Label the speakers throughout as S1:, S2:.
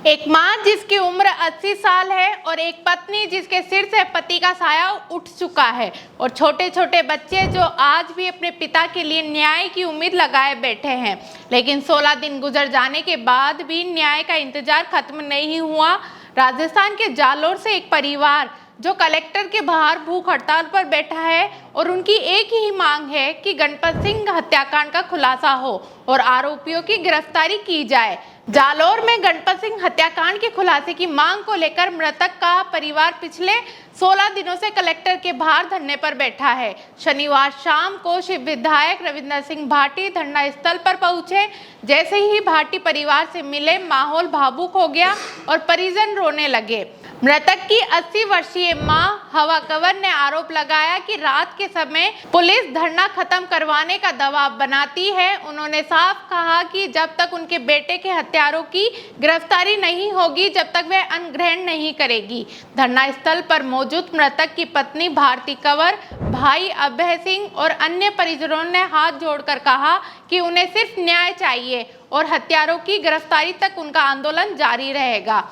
S1: एक मां जिसकी उम्र 80 साल है और एक पत्नी जिसके सिर से पति का साया उठ चुका है और छोटे छोटे बच्चे जो आज भी अपने पिता के लिए न्याय की उम्मीद लगाए बैठे हैं। लेकिन 16 दिन गुजर जाने के बाद भी न्याय का इंतजार खत्म नहीं हुआ। राजस्थान के जालोर से एक परिवार जो कलेक्टर के बाहर भूख हड़ताल पर बैठा है और उनकी एक ही मांग है कि गणपत सिंह हत्याकांड का खुलासा हो और आरोपियों की गिरफ्तारी की जाए। जालोर में गणपत सिंह हत्याकांड के खुलासे की मांग को लेकर मृतक का परिवार पिछले 16 दिनों से कलेक्टर के बाहर धरने पर बैठा है। शनिवार शाम को शिव विधायक रविंद्र सिंह भाटी धरना स्थल पर पहुंचे। जैसे ही भाटी परिवार से मिले, माहौल भावुक हो गया और परिजन रोने लगे। मृतक की 80 वर्षीय मां हवा कंवर ने आरोप लगाया कि रात के समय पुलिस धरना खत्म करवाने का दबाव बनाती है। उन्होंने साफ कहा कि जब तक उनके बेटे के हत्यारों की गिरफ्तारी नहीं होगी, जब तक वह अन्न ग्रहण नहीं करेगी। धरना स्थल पर मौजूद मृतक की पत्नी भारती कंवर, भाई अभय सिंह और अन्य परिजनों ने हाथ जोड़कर कहा कि उन्हें सिर्फ न्याय चाहिए और हत्यारों की गिरफ्तारी तक उनका आंदोलन जारी रहेगा।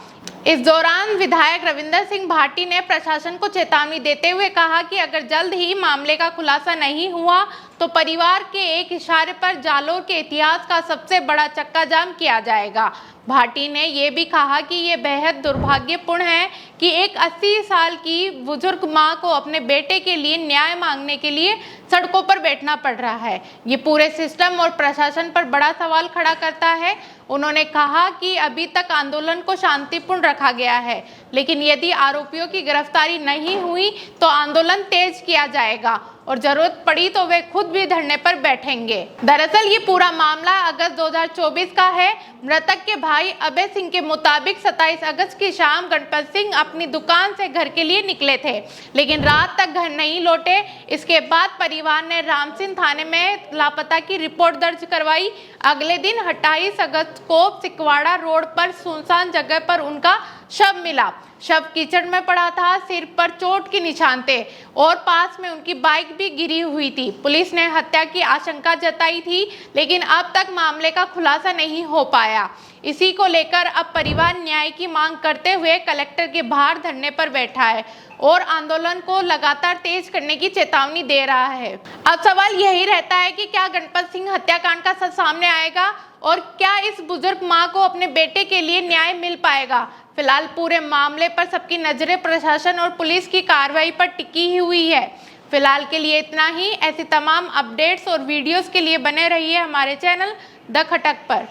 S1: इस दौरान विधायक रविंद्र सिंह भाटी ने प्रशासन को चेतावनी देते हुए कहा कि अगर जल्द ही मामले का खुलासा नहीं हुआ तो परिवार के एक इशारे पर जालोर के इतिहास का सबसे बड़ा चक्का जाम किया जाएगा। भाटी ने यह भी कहा कि ये बेहद दुर्भाग्यपूर्ण है कि एक 80 साल की बुजुर्ग मां को अपने बेटे के लिए न्याय मांगने के लिए सड़कों पर बैठना पड़ रहा है। ये पूरे सिस्टम और प्रशासन पर बड़ा सवाल खड़ा करता है। उन्होंने कहा कि अभी तक आंदोलन को शांतिपूर्ण रखा गया है, लेकिन यदि आरोपियों की गिरफ्तारी नहीं हुई तो आंदोलन तेज किया जाएगा और जरूरत पड़ी तो वे खुद भी धरने पर बैठेंगे। दरअसल ये पूरा मामला अगस्त 2024 का है। मृतक के भाई अभय सिंह के मुताबिक 27 अगस्त की शाम गणपत सिंह अपनी दुकान से घर के लिए निकले थे, लेकिन रात तक घर नहीं लौटे। इसके बाद परिवार ने रामसिंह थाने में लापता की रिपोर्ट दर्ज करवाई। अगले दिन 28 अगस्त को सिकवाड़ा रोड पर सुनसान जगह पर उनका शव मिला। शव कीचड़ में पड़ा था, सिर पर चोट के निशान थे और पास में उनकी बाइक भी गिरी हुई थी। पुलिस ने हत्या की आशंका जताई थी, लेकिन अब तक मामले का खुलासा नहीं हो पाया। इसी को लेकर अब परिवार न्याय की मांग करते हुए कलेक्टर के बाहर धरने पर बैठा है और आंदोलन को लगातार तेज करने की चेतावनी दे रहा है। अब सवाल यही रहता है कि क्या गणपत सिंह हत्याकांड का सच सामने आएगा और क्या इस बुजुर्ग मां को अपने बेटे के लिए न्याय मिल पाएगा। फिलहाल पूरे मामले पर सबकी नजरें प्रशासन और पुलिस की कार्रवाई पर टिकी हुई है। फिलहाल के लिए इतना ही। ऐसी तमाम अपडेट्स और वीडियोस के लिए बने रहिए हमारे चैनल द खटक पर।